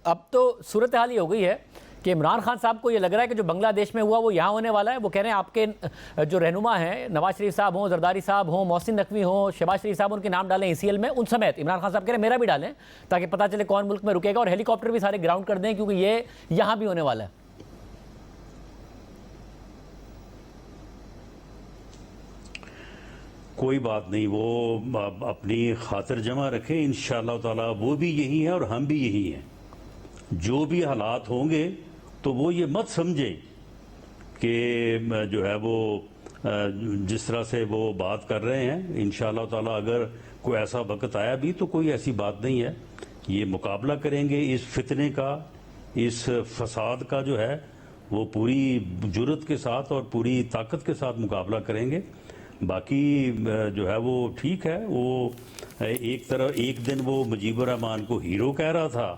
اب تو صورتحال یہ ہو گئی ہے کہ عمران خان صاحب کو یہ لگ رہا ہے کہ جو بنگلہ دیش میں ہوا وہ یہاں ہونے والا ہے. وہ کہہ رہے ہیں آپ کے جو رہنما ہیں نواز شریف صاحب ہوں, زرداری صاحب ہوں, محسن نقوی ہوں, شہباز شریف صاحب, ان کے نام ڈالیں ECL میں, ان سمیت عمران خان صاحب کہہ رہے ہیں میرا بھی ڈالیں تاکہ پتہ چلے کون ملک میں رکے گا, اور ہیلی کاپٹر بھی سارے گراؤنڈ کر دیں کیونکہ یہ یہاں بھی ہونے والا ہے. کوئی بات نہیں, وہ اپنی خاطر جمع رکھیں, انشاءاللہ تعالی وہ بھی یہی ہیں اور ہم بھی یہی ہیں. جو بھی حالات ہوں گے تو وہ یہ مت سمجھیں کہ جو ہے وہ جس طرح سے وہ بات کر رہے ہیں. انشاءاللہ تعالی اگر کوئی ایسا وقت آیا بھی تو کوئی ایسی بات نہیں ہے. یہ مقابلہ کریں گے اس فتنے کا, اس فساد کا جو ہے وہ پوری جرت کے ساتھ اور پوری طاقت کے ساتھ مقابلہ کریں گے. باقی جو ہے وہ ٹھیک ہے, وہ ایک دن وہ مجیب الرحمان کو ہیرو کہہ رہا تھا,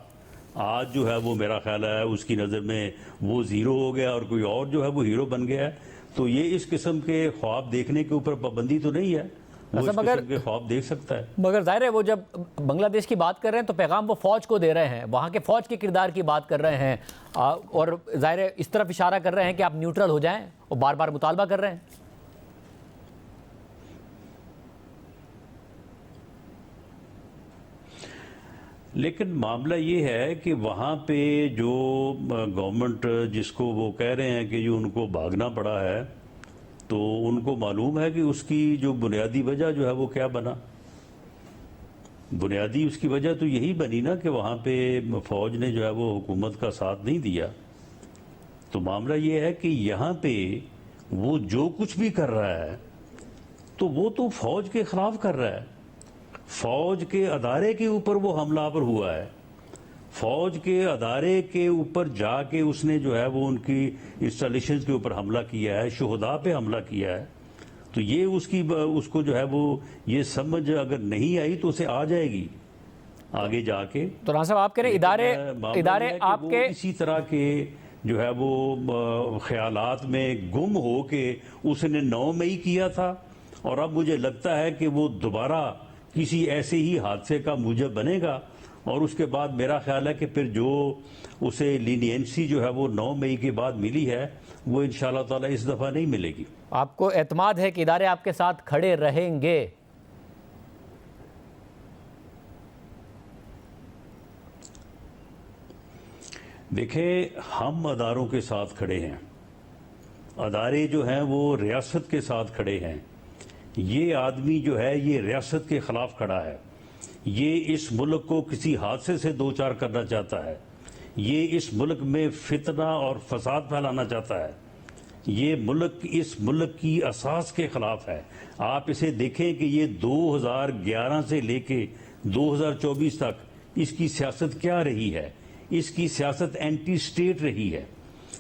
آج جو ہے وہ میرا خیال ہے اس کی نظر میں وہ زیرو ہو گیا اور کوئی اور جو ہے وہ ہیرو بن گیا ہے. تو یہ اس قسم کے خواب دیکھنے کے اوپر پابندی تو نہیں ہے, وہ اس قسم کے خواب دیکھ سکتا ہے. مگر ظاہر ہے وہ جب بنگلہ دیش کی بات کر رہے ہیں تو پیغام وہ فوج کو دے رہے ہیں, وہاں کے فوج کے کردار کی بات کر رہے ہیں, اور ظاہر ہے اس طرف اشارہ کر رہے ہیں کہ آپ نیوٹرل ہو جائیں, اور بار بار مطالبہ کر رہے ہیں. لیکن معاملہ یہ ہے کہ وہاں پہ جو گورنمنٹ جس کو وہ کہہ رہے ہیں کہ جو ان کو بھاگنا پڑا ہے, تو ان کو معلوم ہے کہ اس کی جو بنیادی وجہ جو ہے وہ کیا بنا. بنیادی اس کی وجہ تو یہی بنی نا کہ وہاں پہ فوج نے جو ہے وہ حکومت کا ساتھ نہیں دیا. تو معاملہ یہ ہے کہ یہاں پہ وہ جو کچھ بھی کر رہا ہے تو وہ تو فوج کے خلاف کر رہا ہے. فوج کے ادارے کے اوپر وہ حملہ آور ہوا ہے, فوج کے ادارے کے اوپر جا کے اس نے جو ہے وہ ان کی انسٹالیشنز کے اوپر حملہ کیا ہے, شہداء پہ حملہ کیا ہے. تو یہ اس کو جو ہے وہ یہ سمجھ اگر نہیں آئی تو اسے آ جائے گی آگے جا کے. تو رانا صاحب آپ کہہ رہے ہیں ادارے آپ کے اسی طرح کے جو ہے وہ خیالات میں گم ہو کے اس نے 9 مئی کیا تھا, اور اب مجھے لگتا ہے کہ وہ دوبارہ کسی ایسے ہی حادثے کا موجب بنے گا, اور اس کے بعد میرا خیال ہے کہ پھر جو اسے لینینسی جو ہے وہ 9 مئی کے بعد ملی ہے وہ انشاءاللہ تعالی اس دفعہ نہیں ملے گی. آپ کو اعتماد ہے کہ ادارے آپ کے ساتھ کھڑے رہیں گے؟ دیکھیں, ہم اداروں کے ساتھ کھڑے ہیں, ادارے جو ہیں وہ ریاست کے ساتھ کھڑے ہیں. یہ آدمی جو ہے یہ ریاست کے خلاف کھڑا ہے, یہ اس ملک کو کسی حادثے سے دوچار کرنا چاہتا ہے, یہ اس ملک میں فتنہ اور فساد پھیلانا چاہتا ہے, یہ ملک اس ملک کی اساس کے خلاف ہے. آپ اسے دیکھیں کہ یہ 2011 سے لے کے 2024 تک اس کی سیاست کیا رہی ہے. اس کی سیاست اینٹی اسٹیٹ رہی ہے.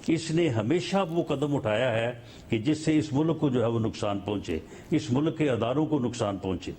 اس نے ہمیشہ وہ قدم اٹھایا ہے کہ جس سے اس ملک کو جو ہے وہ نقصان پہنچے, اس ملک کے اداروں کو نقصان پہنچے.